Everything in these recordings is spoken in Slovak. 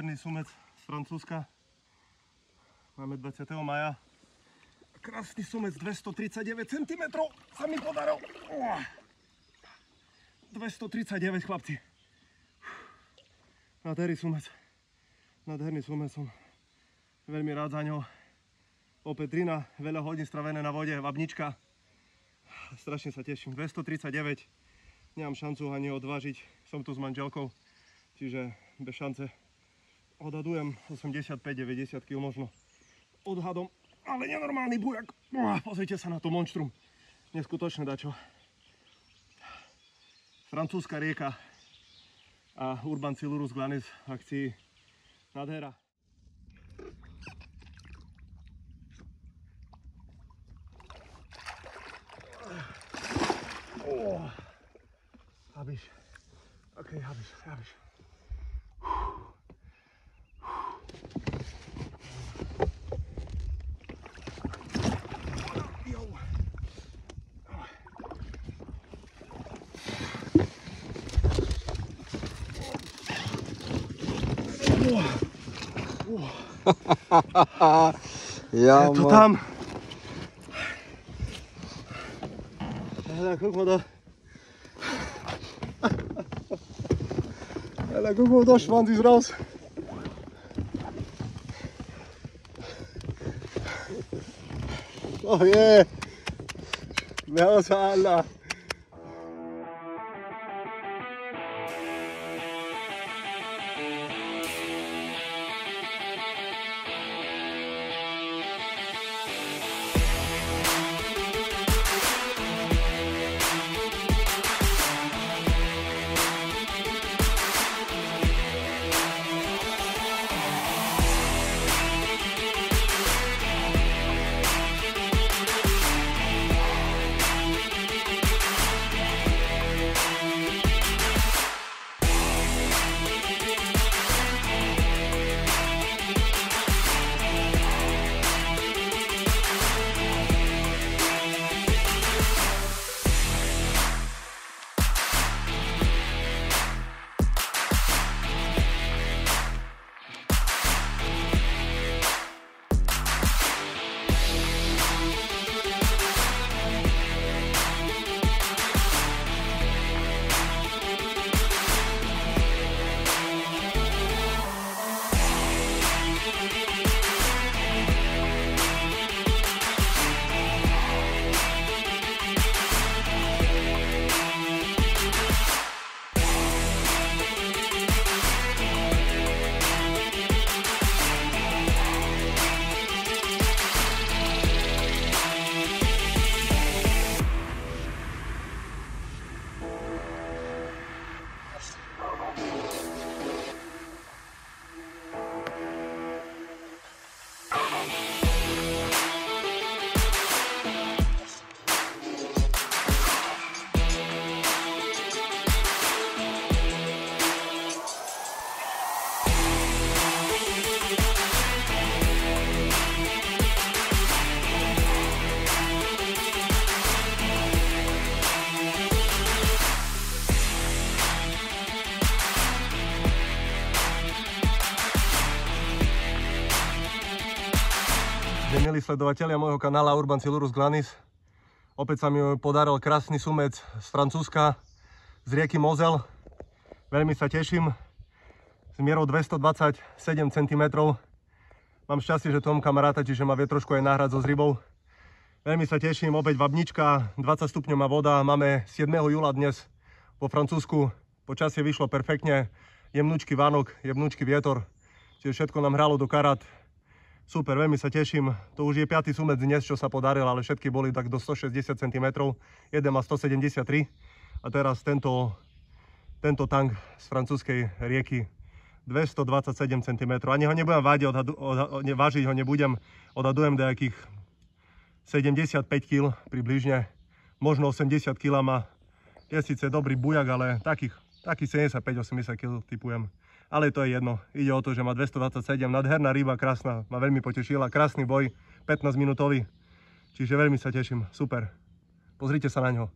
Nádherný sumec z Francúzska. Máme 20. maja. Krásny sumec, 239 cm sa mi podaril. 239, chlapci. Nádherný sumec. Nádherný sumec, som veľmi rád za ňo. Opäť drina, veľa hodín stravené na vode, vabnička. Strašne sa teším. 239. Nemám šancu ani odvážiť. Som tu s manželkou, čiže bez šance. Odhadujem 85-90 kg možno. Odhadom, ale nenormálny bujak. Pozrite sa na to monštrum. Neskutočné dačo. Francúzska rieka a Urban Silurus glanis v akcii. Nádhera. Hab ich. Okay, hab ich. Jo. Ja, je to tam. Guck mal da. Alter, guck mal da, Schwanz ist raus. Oh je. Mersa Allah. Milí sledovatelia môjho kanála Urban Silurus glanis, opäť sa mi podaril krásny sumec z Francúzska, z rieky Mosel. Veľmi sa teším. S mierou 227 cm. Mám šťastie, že tu mám kamaráta, čiže ma vie trošku aj nahrať so rybou. Veľmi sa teším, opäť vabnička, 20 stupňov má voda. Máme 7. júla dnes po Francúzsku. Počasie vyšlo perfektne, jemnúčky vánok, jemnúčky vietor. Čiže všetko nám hralo do karát. Super, veľmi sa teším. To už je 5. sumec dnes, čo sa podaril, ale všetky boli tak do 160 cm. Jeden má 173 a teraz tento tank z francúzskej rieky 227 cm. Ani ho nebudem vážiť ho nebudem. Odhadujem nejakých 75 kg približne. Možno 80 kg má. Je síce dobrý bujak, ale takých 75-80 kg typujem. Ale to je jedno. Ide o to, že má 227. Nádherná ryba, krásna. Ma veľmi potešila. Krásny boj, 15 minútový. Čiže veľmi sa teším. Super. Pozrite sa na ňo.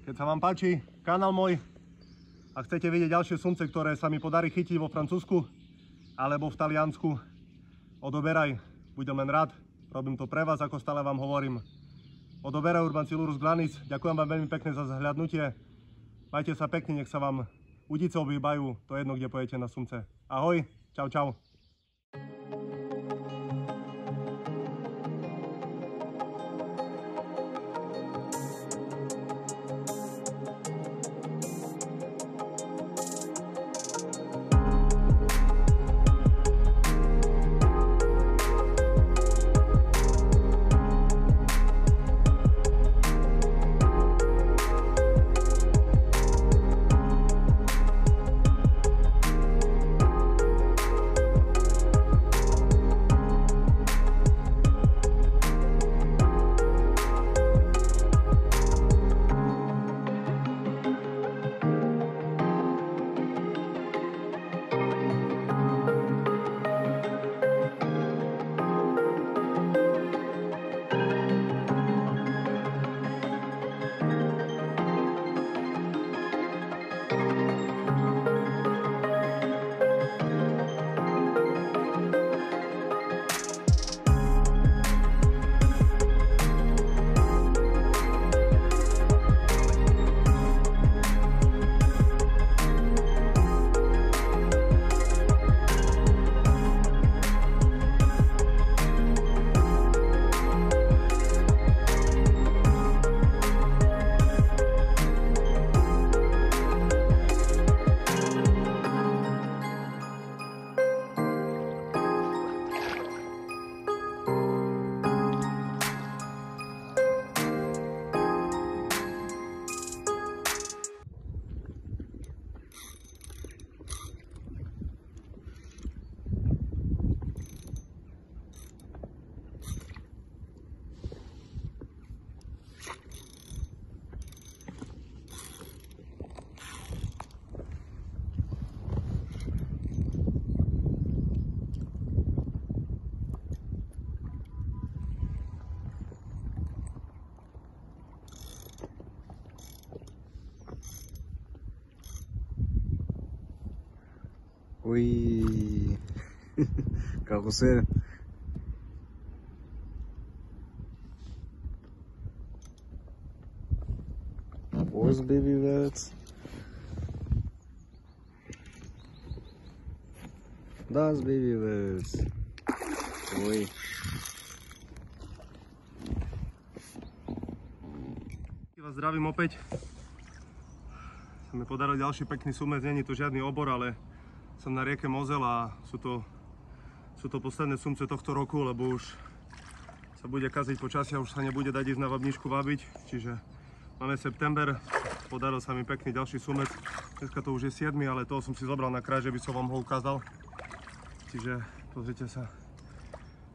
Keď sa vám páči kanál môj a chcete vidieť ďalšie sumce, ktoré sa mi podarí chytiť vo Francúzsku alebo v Taliansku, odoberaj, budem len rád, robím to pre vás, ako stále vám hovorím. Odoberaj Urban Silurus Glanis, ďakujem vám veľmi pekne za zhľadnutie, majte sa pekne, nech sa vám udice obývajú, to jedno, kde pojete na sumce. Ahoj, čau čau. Uy, carroceiro. Boas baby birds. Das baby birds. Uy. Vás zdravím opäť. Sa mi podaril ďalší pekný sumec, nie je to žiadny obor, ale som na rieke Mozel a sú to posledné sumce tohto roku, lebo už sa bude kaziť počasia, už sa nebude dať ísť na Vabničku vabiť, čiže máme september, podaril sa mi pekný ďalší sumec, dneska to už je 7, ale toho som si zobral na kraj, že by som vám ho ukázal, čiže pozrite sa,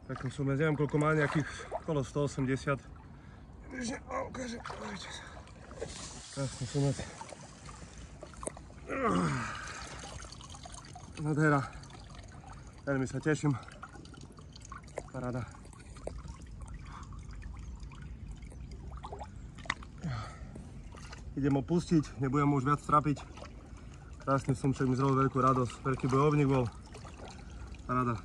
pekný sumec, neviem koľko má, nejakých okolo 180, ukážem, pozrite sa, krásny sumec. Nádhera, veľmi sa teším, paráda. Idem ho pustiť, nebudem ho už viac trapiť. Krásny sumček mi zrobil veľkú radosť, veľký bojovník bol, paráda.